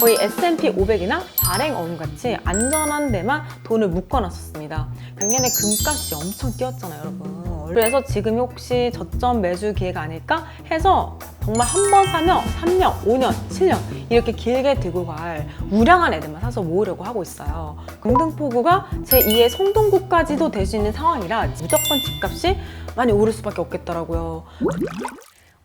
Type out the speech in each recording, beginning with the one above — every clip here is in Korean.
거의 S&P 500이나 발행어음같이 안전한 데만 돈을 묶어놨었습니다. 작년에 금값이 엄청 뛰었잖아요, 여러분. 그래서 지금이 혹시 저점 매수 기회가 아닐까 해서 정말 한 번 사면 3년, 5년, 7년 이렇게 길게 들고 갈 우량한 애들만 사서 모으려고 하고 있어요. 영등포구가 제2의 성동구까지도 될 수 있는 상황이라 무조건 집값이 많이 오를 수밖에 없겠더라고요.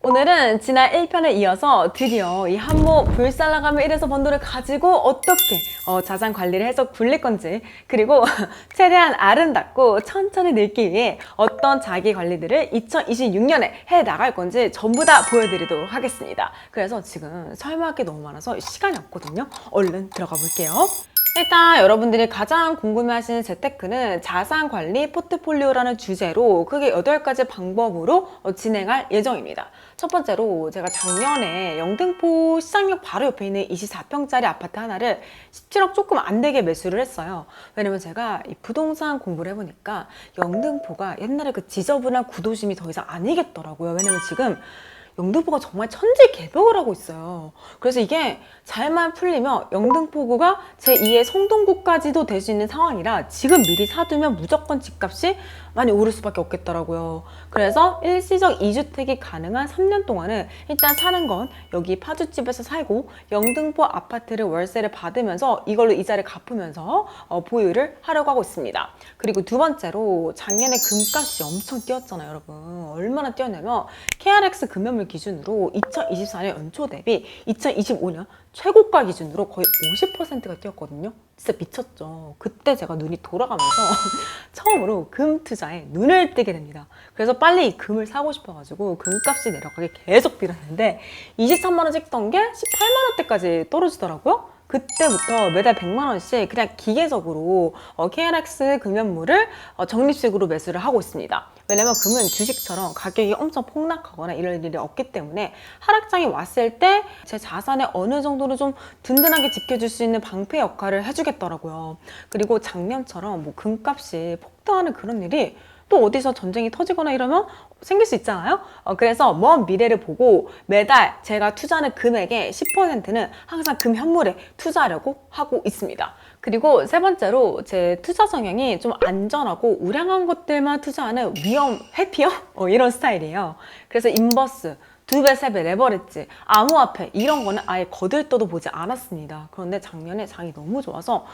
오늘은 지난 1편에 이어서 드디어 이 한모 불살라가며 1에서 번 돈을 가지고 어떻게 자산 관리를 해서 굴릴 건지, 그리고 최대한 아름답고 천천히 늙기 위해 어떤 자기 관리들을 2026년에 해 나갈 건지 전부 다 보여드리도록 하겠습니다. 그래서 지금 설명할 게 너무 많아서 시간이 없거든요. 얼른 들어가 볼게요. 일단 여러분들이 가장 궁금해하시는 재테크는 자산관리 포트폴리오라는 주제로 크게 8가지 방법으로 진행할 예정입니다. 첫 번째로 제가 작년에 영등포 시장역 바로 옆에 있는 24평짜리 아파트 하나를 17억 조금 안 되게 매수를 했어요. 왜냐면 제가 이 부동산 공부를 해보니까 영등포가 옛날에 그 지저분한 구도심이 더 이상 아니겠더라고요. 왜냐면 지금 영등포가 정말 천지개벽을 하고 있어요. 그래서 이게 잘만 풀리면 영등포구가 제2의 성동구까지도 될 수 있는 상황이라 지금 미리 사두면 무조건 집값이 많이 오를 수밖에 없겠더라고요. 그래서 일시적 2주택이 가능한 3년 동안은 일단 사는 건 여기 파주집에서 살고 영등포 아파트를 월세를 받으면서 이걸로 이자를 갚으면서 보유를 하려고 하고 있습니다. 그리고 두 번째로 작년에 금값이 엄청 뛰었잖아요, 여러분. 얼마나 뛰었냐면 KRX 금연물 기준으로 2024년 연초 대비 2025년 최고가 기준으로 거의 50%가 뛰었거든요. 진짜 미쳤죠. 그때 제가 눈이 돌아가면서 처음으로 금 투자에 눈을 뜨게 됩니다. 그래서 빨리 이 금을 사고 싶어가지고 금값이 내려가게 계속 빌었는데 23만 원 찍던 게 18만 원대까지 떨어지더라고요. 그때부터 매달 100만 원씩 그냥 기계적으로 KRX 금연물을 적립식으로 매수를 하고 있습니다. 왜냐면 금은 주식처럼 가격이 엄청 폭락하거나 이럴 일이 없기 때문에 하락장이 왔을 때 제 자산에 어느 정도는 좀 든든하게 지켜줄 수 있는 방패 역할을 해주겠더라고요. 그리고 작년처럼 뭐 금값이 폭등하는 그런 일이 또 어디서 전쟁이 터지거나 이러면 생길 수 있잖아요. 그래서 먼 미래를 보고 매달 제가 투자하는 금액의 10%는 항상 금 현물에 투자하려고 하고 있습니다. 그리고 세 번째로 제 투자 성향이 좀 안전하고 우량한 것들만 투자하는 위험 회피형 이런 스타일이에요. 그래서 인버스, 2배, 3배, 레버리지, 암호화폐 이런 거는 아예 거들떠도 보지 않았습니다. 그런데 작년에 장이 너무 좋아서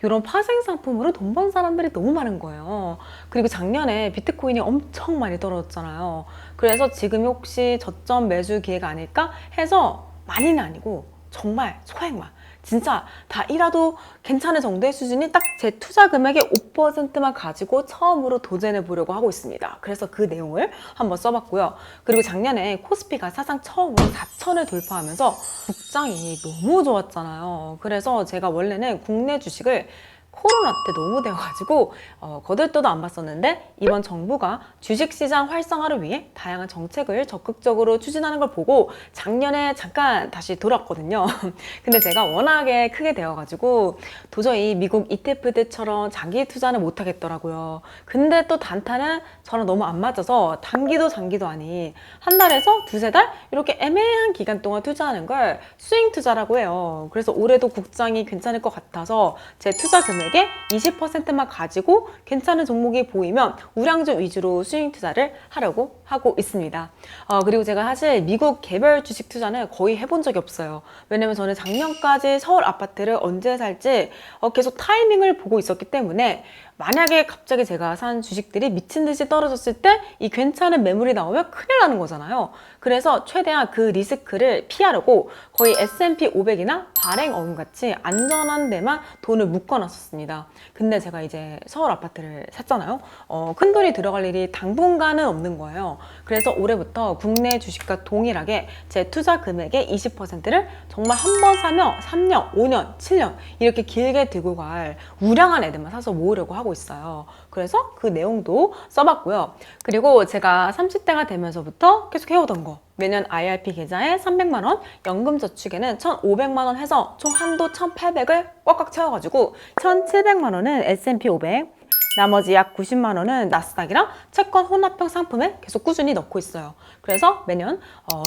이런 파생 상품으로 돈 번 사람들이 너무 많은 거예요. 그리고 작년에 비트코인이 엄청 많이 떨어졌잖아요. 그래서 지금이 혹시 저점 매수 기회가 아닐까 해서 많이는 아니고 정말 소액만, 진짜 다 일하도 괜찮은 정도의 수준이 딱 제 투자 금액의 5%만 가지고 처음으로 도전해 보려고 하고 있습니다. 그래서 그 내용을 한번 써봤고요. 그리고 작년에 코스피가 사상 처음으로 4천을 돌파하면서 국장이 너무 좋았잖아요. 그래서 제가 원래는 국내 주식을 코로나 때 너무 되어가지고 거들떠도 안 봤었는데 이번 정부가 주식시장 활성화를 위해 다양한 정책을 적극적으로 추진하는 걸 보고 작년에 잠깐 다시 돌았거든요. 근데 제가 워낙에 크게 되어가지고 도저히 미국 ETF들처럼 장기 투자는 못 하겠더라고요. 근데 또 단타는 저랑 너무 안 맞아서 단기도 장기도 아닌 한 달에서 두세 달 이렇게 애매한 기간 동안 투자하는 걸 스윙 투자라고 해요. 그래서 올해도 국장이 괜찮을 것 같아서 제 투자 금액 20%만 가지고 괜찮은 종목이 보이면 우량주 위주로 스윙 투자를 하려고 하고 있습니다. 그리고 제가 사실 미국 개별 주식 투자는 거의 해본 적이 없어요. 왜냐면 저는 작년까지 서울 아파트를 언제 살지 계속 타이밍을 보고 있었기 때문에 만약에 갑자기 제가 산 주식들이 미친 듯이 떨어졌을 때 이 괜찮은 매물이 나오면 큰일 나는 거잖아요. 그래서 최대한 그 리스크를 피하려고 거의 S&P 500이나 발행어음같이 안전한 데만 돈을 묶어놨었습니다. 근데 제가 이제 서울 아파트를 샀잖아요. 큰 돈이 들어갈 일이 당분간은 없는 거예요. 그래서 올해부터 국내 주식과 동일하게 제 투자 금액의 20%를 정말 한 번 사면 3년, 5년, 7년 이렇게 길게 들고 갈 우량한 애들만 사서 모으려고 하고 있어요. 그래서 그 내용도 써봤고요. 그리고 제가 30대가 되면서부터 계속 해오던 거, 매년 IRP 계좌에 300만 원, 연금저축에는 1,500만 원 해서 총 한도 1,800을 꽉꽉 채워가지고 1,700만 원은 S&P 500, 나머지 약 90만 원은 나스닥이랑 채권 혼합형 상품에 계속 꾸준히 넣고 있어요. 그래서 매년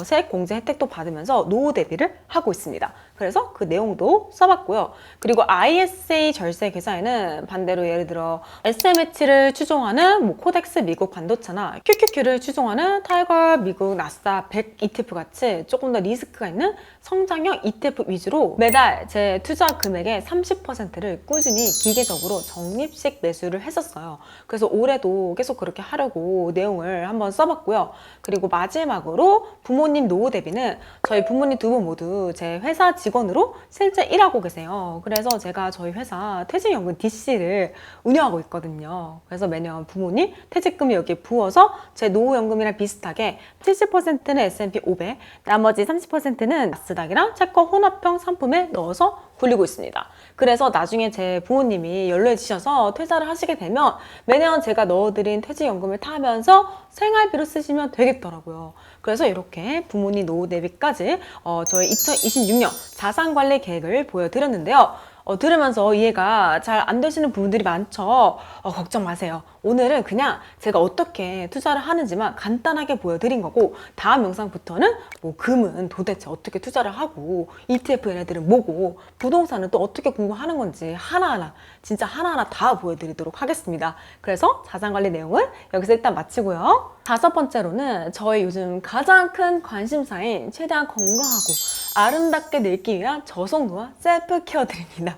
세액 공제 혜택도 받으면서 노후 대비를 하고 있습니다. 그래서 그 내용도 써봤고요. 그리고 ISA 절세 계좌에는 반대로 예를 들어 SMH를 추종하는 뭐 코덱스 미국 반도체나 QQQ를 추종하는 타이거 미국 나스닥 100 ETF 같이 조금 더 리스크가 있는 성장형 ETF 위주로 매달 제 투자 금액의 30%를 꾸준히 기계적으로 적립식 매수를 했었어요. 그래서 올해도 계속 그렇게 하려고 내용을 한번 써봤고요. 그리고 마지막으로 부모님 노후 대비는 저희 부모님 두 분 모두 제 회사 직원으로 실제 일하고 계세요. 그래서 제가 저희 회사 퇴직연금 DC를 운영하고 있거든요. 그래서 매년 부모님 퇴직금이 여기에 부어서 제 노후연금이랑 비슷하게 70%는 S&P 500, 나머지 30%는 나스닥이랑 채권 혼합형 상품에 넣어서 굴리고 있습니다. 그래서 나중에 제 부모님이 연로해지셔서 퇴사를 하시게 되면 매년 제가 넣어드린 퇴직연금을 타면서 생활비로 쓰시면 되겠더라고요. 그래서 이렇게 부모님 노후 대비까지 저희 2026년 자산관리 계획을 보여드렸는데요. 들으면서 이해가 잘 안 되시는 부분들이 많죠. 걱정 마세요. 오늘은 그냥 제가 어떻게 투자를 하는지만 간단하게 보여드린 거고, 다음 영상부터는 뭐 금은 도대체 어떻게 투자를 하고 ETF 얘네들은 뭐고 부동산은 또 어떻게 공부하는 건지 하나하나 진짜 하나하나 다 보여드리도록 하겠습니다. 그래서 자산관리 내용은 여기서 일단 마치고요. 다섯 번째로는 저의 요즘 가장 큰 관심사인 최대한 건강하고 아름답게 늙기 위한 저속노화 셀프 케어드립니다.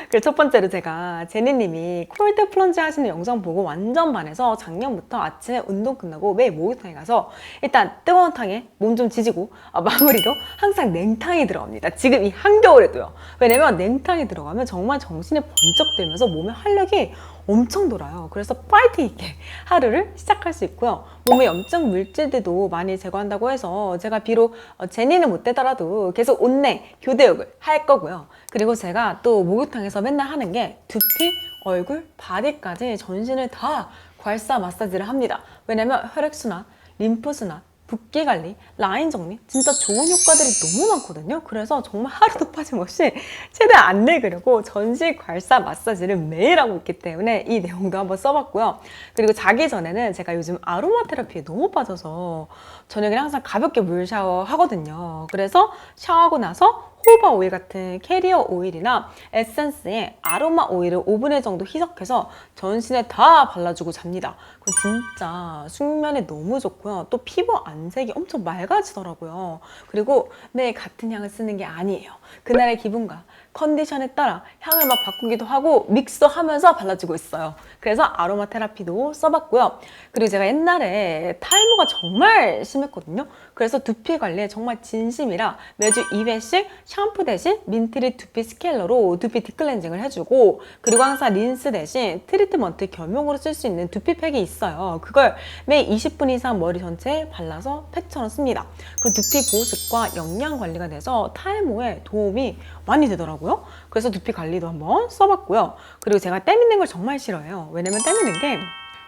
그리고 첫 번째로 제가 제니님이 콜드 플런지 하시는 영상 보고 완전 반해서 작년부터 아침에 운동 끝나고 매일 목욕탕에 가서 일단 뜨거운 탕에 몸 좀 지지고 마무리로 항상 냉탕이 들어갑니다. 지금 이 한겨울에도요. 왜냐면 냉탕이 들어가면 정말 정신이 번쩍 들면서 몸의 활력이 엄청 돌아요. 그래서 파이팅 있게 하루를 시작할 수 있고요. 몸의 염증 물질들도 많이 제거한다고 해서 제가 비록 제니는 못 되더라도 계속 온내 교대욕을 할 거고요. 그리고 제가 또 목욕탕에서 맨날 하는 게 두피, 얼굴, 바디까지 전신을 다 괄사 마사지를 합니다. 왜냐면 혈액순환, 림프순환, 붓기 관리, 라인 정리 진짜 좋은 효과들이 너무 많거든요. 그래서 정말 하루도 빠짐없이 최대한 안 늙으려고 전신 괄사 마사지를 매일 하고 있기 때문에 이 내용도 한번 써봤고요. 그리고 자기 전에는 제가 요즘 아로마 테라피에 너무 빠져서 저녁에 항상 가볍게 물 샤워 하거든요. 그래서 샤워하고 나서 호바 오일 같은 캐리어 오일이나 에센스에 아로마 오일을 5분의 정도 희석해서 전신에 다 발라주고 잡니다. 그건 진짜 숙면에 너무 좋고요. 또 피부 안색이 엄청 맑아지더라고요. 그리고 매일 같은 향을 쓰는 게 아니에요. 그날의 기분과 컨디션에 따라 향을 막 바꾸기도 하고 믹스하면서 발라주고 있어요. 그래서 아로마 테라피도 써봤고요. 그리고 제가 옛날에 탈모가 정말 심했거든요. 그래서 두피 관리에 정말 진심이라 매주 2회씩 샴푸 대신 민트리 두피 스케일러로 두피 딥클렌징을 해주고, 그리고 항상 린스 대신 트리트먼트 겸용으로 쓸 수 있는 두피팩이 있어요. 그걸 매일 20분 이상 머리 전체에 발라서 팩처럼 씁니다. 그 두피 보습과 영양 관리가 돼서 탈모에 도움이 많이 되더라고요. 그래서 두피 관리도 한번 써봤고요. 그리고 제가 때 믿는 걸 정말 싫어해요. 왜냐면 때 믿는 게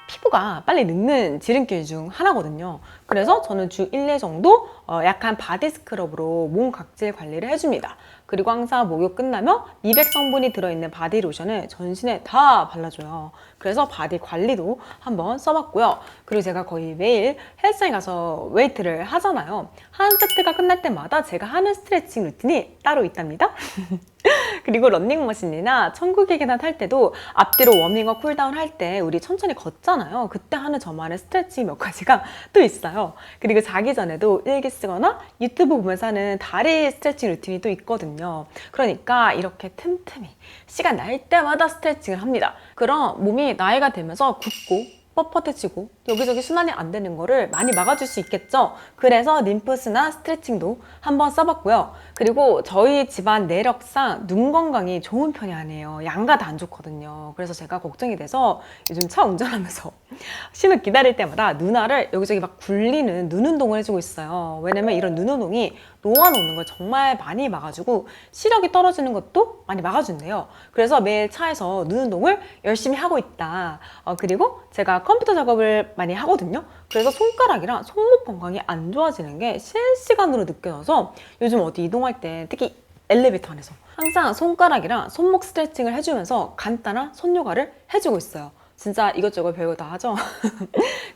피부가 빨리 늙는 지름길 중 하나거든요. 그래서 저는 주 1회 정도 약간 바디 스크럽으로 몸 각질 관리를 해줍니다. 그리고 항상 목욕 끝나면 미백 성분이 들어있는 바디 로션을 전신에 다 발라줘요. 그래서 바디 관리도 한번 써봤고요. 그리고 제가 거의 매일 헬스장에 가서 웨이트를 하잖아요. 한 세트가 끝날 때마다 제가 하는 스트레칭 루틴이 따로 있답니다. 그리고 런닝머신이나 천국의 계단 탈 때도 앞뒤로 워밍업 쿨다운 할 때 우리 천천히 걷잖아요. 그때 하는 저만의 스트레칭 몇 가지가 또 있어요. 그리고 자기 전에도 일기 쓰거나 유튜브 보면서 하는 다리 스트레칭 루틴이 또 있거든요. 그러니까 이렇게 틈틈이 시간 날 때마다 스트레칭을 합니다. 그럼 몸이 나이가 들면서 굽고 뻣뻣해지고 여기저기 순환이 안 되는 거를 많이 막아줄 수 있겠죠. 그래서 림프스나 스트레칭도 한번 써봤고요. 그리고 저희 집안 내력상 눈 건강이 좋은 편이 아니에요. 양가 다 안 좋거든요. 그래서 제가 걱정이 돼서 요즘 차 운전하면서 신호 기다릴 때마다 누나를 여기저기 막 굴리는 눈 운동을 해주고 있어요. 왜냐면 이런 눈 운동이 놓아놓는 걸 정말 많이 막아주고 시력이 떨어지는 것도 많이 막아준대요. 그래서 매일 차에서 눈 운동을 열심히 하고 있다. 그리고 제가 컴퓨터 작업을 많이 하거든요. 그래서 손가락이랑 손목 건강이 안 좋아지는 게 실시간으로 느껴져서 요즘 어디 이동할 때 특히 엘리베이터 안에서 항상 손가락이랑 손목 스트레칭을 해주면서 간단한 손 요가를 해주고 있어요. 진짜 이것저것 별거 다 하죠.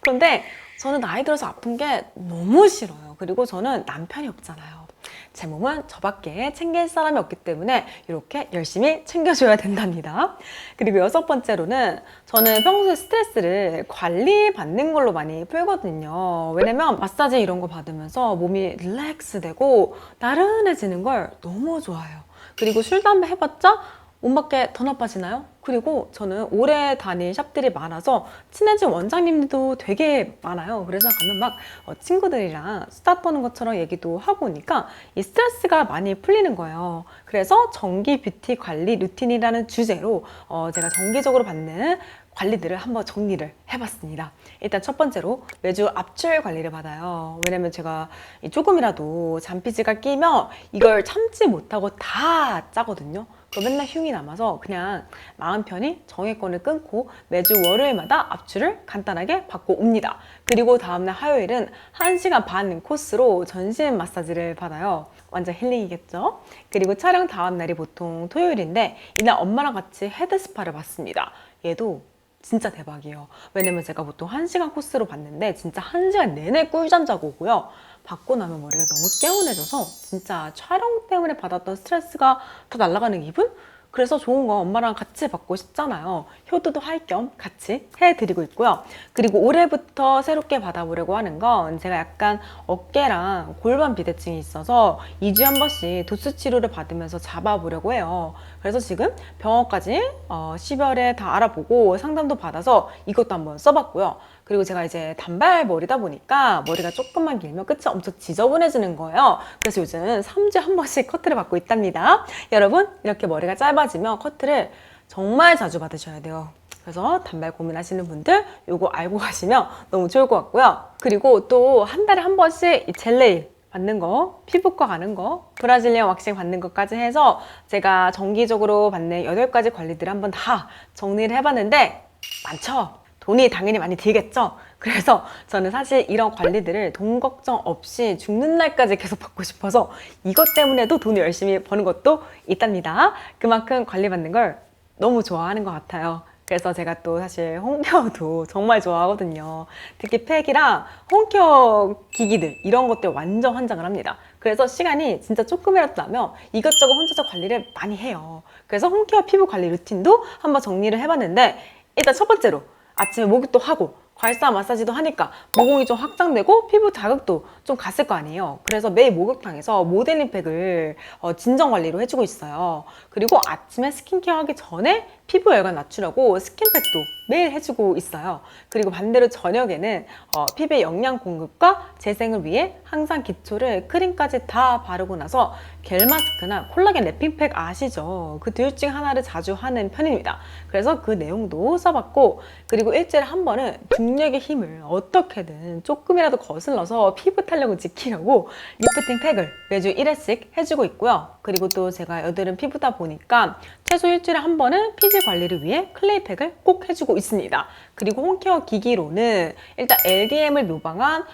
그런데 저는 나이 들어서 아픈 게 너무 싫어요. 그리고 저는 남편이 없잖아요. 제 몸은 저밖에 챙길 사람이 없기 때문에 이렇게 열심히 챙겨줘야 된답니다. 그리고 6번째로는 저는 평소에 스트레스를 관리받는 걸로 많이 풀거든요. 왜냐면 마사지 이런 거 받으면서 몸이 릴렉스 되고 나른해지는 걸 너무 좋아해요. 그리고 술, 담배 해봤자 몸밖에 더 나빠지나요? 그리고 저는 오래 다닌 샵들이 많아서 친해진 원장님들도 되게 많아요. 그래서 가면 막 친구들이랑 수다 떠는 것처럼 얘기도 하고 오니까 이 스트레스가 많이 풀리는 거예요. 그래서 정기 뷰티 관리 루틴이라는 주제로 제가 정기적으로 받는 관리들을 한번 정리를 해봤습니다. 일단 첫 번째로 매주 압출 관리를 받아요. 왜냐면 제가 조금이라도 잔피지가 끼면 이걸 참지 못하고 다 짜거든요. 그 맨날 흉이 남아서 그냥 마음 편히 정액권을 끊고 매주 월요일마다 압출을 간단하게 받고 옵니다. 그리고 다음날 화요일은 1시간 반 코스로 전신 마사지를 받아요. 완전 힐링이겠죠? 그리고 촬영 다음 날이 보통 토요일인데 이날 엄마랑 같이 헤드스파를 받습니다. 얘도 진짜 대박이에요. 왜냐면 제가 보통 1시간 코스로 받는데 진짜 1시간 내내 꿀잠 자고 오고요. 받고 나면 머리가 너무 개운해져서 진짜 촬영 때문에 받았던 스트레스가 다 날아가는 기분? 그래서 좋은 거 엄마랑 같이 받고 싶잖아요. 효도도 할 겸 같이 해드리고 있고요. 그리고 올해부터 새롭게 받아보려고 하는 건 제가 약간 어깨랑 골반 비대증이 있어서 2주에 한 번씩 도수 치료를 받으면서 잡아보려고 해요. 그래서 지금 병원까지 12월에 다 알아보고 상담도 받아서 이것도 한번 써봤고요. 그리고 제가 이제 단발머리다 보니까 머리가 조금만 길면 끝이 엄청 지저분해지는 거예요. 그래서 요즘 3주에 한 번씩 커트를 받고 있답니다. 여러분, 이렇게 머리가 짧아지면 커트를 정말 자주 받으셔야 돼요. 그래서 단발 고민하시는 분들 이거 알고 가시면 너무 좋을 것 같고요. 그리고 또 한 달에 한 번씩 이 젤네일 받는 거, 피부과 가는 거, 브라질리언 왁싱 받는 것까지 해서 제가 정기적으로 받는 8가지 관리들을 한번 다 정리를 해봤는데 많죠? 돈이 당연히 많이 들겠죠? 그래서 저는 사실 이런 관리들을 돈 걱정 없이 죽는 날까지 계속 받고 싶어서 이것 때문에도 돈을 열심히 버는 것도 있답니다. 그만큼 관리받는 걸 너무 좋아하는 것 같아요. 그래서 제가 또 사실 홈케어도 정말 좋아하거든요. 특히 팩이랑 홈케어 기기들 이런 것들 완전 환장을 합니다. 그래서 시간이 진짜 조금이라도 나면 이것저것 혼자서 관리를 많이 해요. 그래서 홈케어 피부 관리 루틴도 한번 정리를 해봤는데 일단 첫 번째로 아침에 목욕도 하고 괄사 마사지도 하니까 모공이 좀 확장되고 피부 자극도 좀 갔을 거 아니에요. 그래서 매일 목욕탕에서 모델링 팩을 진정 관리로 해주고 있어요. 그리고 아침에 스킨케어 하기 전에 피부 열감 낮추려고 스킨팩도 매일 해주고 있어요. 그리고 반대로 저녁에는 피부의 영양 공급과 재생을 위해 항상 기초를 크림까지 다 바르고 나서 겔 마스크나 콜라겐 랩핑팩 아시죠? 그 둘 중 하나를 자주 하는 편입니다. 그래서 그 내용도 써봤고 그리고 일주일에 한 번은 중력의 힘을 어떻게든 조금이라도 거슬러서 피부 탄력을 지키려고 리프팅 팩을 매주 1회씩 해주고 있고요. 그리고 또 제가 여드름 피부다 보니까 최소 일주일에 한 번은 피지 관리를 위해 클레이 팩을 꼭 해주고 있습니다. 그리고 홈케어 기기로는 일단 LDM을 모방한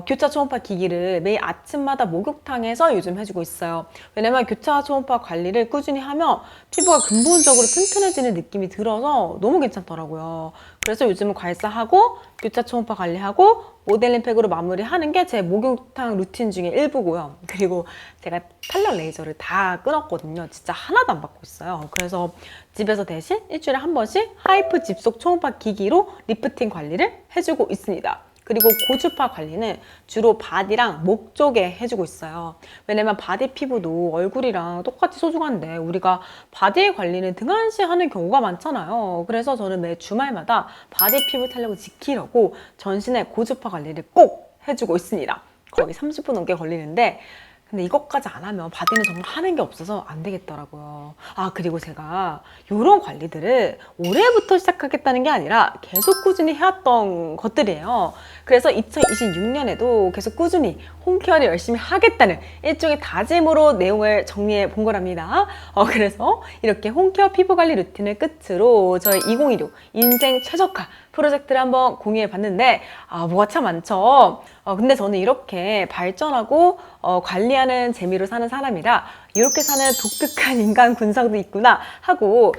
교차 초음파 기기를 매일 아침마다 목욕탕에서 요즘 해주고 있어요. 왜냐면 교차 초음파 관리를 꾸준히 하면 피부가 근본적으로 튼튼해지는 느낌이 들어서 너무 괜찮더라고요. 그래서 요즘은 괄사하고 교차 초음파 관리하고 모델링 팩으로 마무리하는 게 제 목욕탕 루틴 중에 일부고요. 그리고 제가 탄력 레이저를 다 끊었거든요. 진짜 하나도 안 받고 있어요. 그래서 집에서 대신 일주일에 한 번씩 하이프 집속 초음파 기기로 리프팅 관리를 해주고 있습니다. 그리고 고주파 관리는 주로 바디랑 목 쪽에 해주고 있어요. 왜냐면 바디 피부도 얼굴이랑 똑같이 소중한데 우리가 바디 관리는 등한시 하는 경우가 많잖아요. 그래서 저는 매 주말마다 바디 피부 탄력을 지키려고 전신의 고주파 관리를 꼭 해주고 있습니다. 거의 30분 넘게 걸리는데 근데 이것까지 안 하면 바디는 정말 하는 게 없어서 안 되겠더라고요. 아, 그리고 제가 이런 관리들을 올해부터 시작하겠다는 게 아니라 계속 꾸준히 해왔던 것들이에요. 그래서 2026년에도 계속 꾸준히 홈케어를 열심히 하겠다는 일종의 다짐으로 내용을 정리해 본 거랍니다. 그래서 이렇게 홈케어 피부관리 루틴을 끝으로 저희 2016 인생 최적화 프로젝트를 한번 공유해 봤는데 뭐가 참 많죠. 근데 저는 이렇게 발전하고 관리하는 재미로 사는 사람이라 이렇게 사는 독특한 인간 군성도 있구나 하고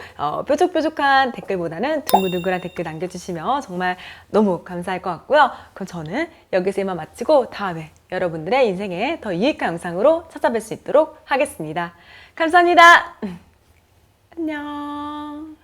뾰족뾰족한 댓글보다는 둥글둥글한 댓글 남겨주시면 정말 너무 감사할 것 같고요. 그럼 저는 여기서 이만 마치고 다음에 여러분들의 인생에 더 유익한 영상으로 찾아뵐 수 있도록 하겠습니다. 감사합니다. 안녕.